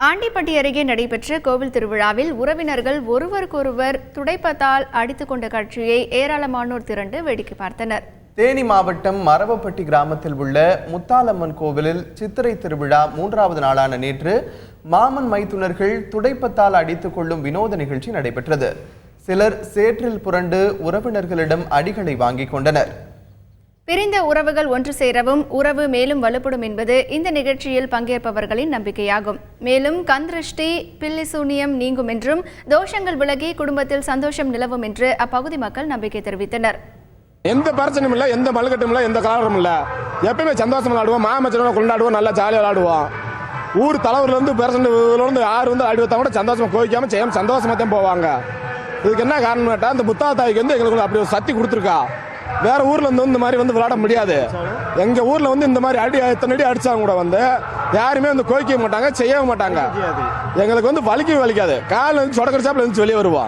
ஆண்டிப்பட்டி அருகே நடைபெற்ற கோவில் திருவிழாவில் உறவினர்கள் ஒருவருக்கொருவர் துடைப்பத்தால் அடித்துக் கொண்ட காட்சியை ஏராளமானோர் திரண்டு வேடிக்கை பார்த்தனர். தேனி மாவட்டம் மரவப்பட்டி கிராமத்தில் உள்ள முத்தாலம்மன் கோவிலில் சித்திரை திருவிழா 3வது நாளான நேற்று மாமன் மைத்துனர்கள் துடைப்பத்தால் அடித்துக் கொள்ளும் வினோத நிகழ்ச்சி நடைபெற்றது. சிலர் சேற்றில் புரண்டு உறவினர்களிடம் அடிகளை வாங்கிக் கொண்டனர். பிரிந்த உறவுகள் ஒன்று சேரவும் உறவு மேலும் வலுப்படும் என்பது இந்த நிகழ்ச்சியில் பங்கேற்பவர்களின் நம்பிக்கையாகும். மேலும் கந்திருஷ்டி பில்லிசூனியம் நீங்கும் என்றும் தோஷங்கள் விலகி குடும்பத்தில் சந்தோஷம் நிலவும் என்று அப்பகுதி மக்கள் நம்பிக்கை தெரிவித்தனர். எந்த பிரச்சனையும் இல்லை, எந்த மல்கட்டும் இல்லை, எந்த கலவரம் இல்லை. எப்பயுமே சந்தோஷம் விளையாடுவோம், மாமச்சனோட கொண்டாடுவோம், நல்லா ஜாலியாக விளையாடுவோம். ஊர் தலைவர்லேருந்து பிரசிடண்ட் யார் வந்து அடிவத்தா கூட சந்தோஷமா கோவிக்காம செய்யாம சந்தோஷமா தான் போவாங்க. இதுக்கு என்ன காரணம் கேட்டால் இந்த முத்தாத்தாய்க்கு வந்து எங்களுக்கு அப்படி ஒரு சக்தி கொடுத்துருக்கா. வேற ஊர்ல இருந்து இந்த மாதிரி வந்து விளையாட முடியாது. எங்க ஊர்ல வந்து இந்த மாதிரி எத்தனை அடி அடிச்சாங்க கூட வந்து யாருமே வந்து கோவிக்க மாட்டாங்க, செய்யவும் மாட்டாங்க. எங்களுக்கு வந்து வலிக்கவே வலிக்காது. காலில் வந்து சொடக்கடிச்சாப்புல இருந்து வெளியே வருவோம்.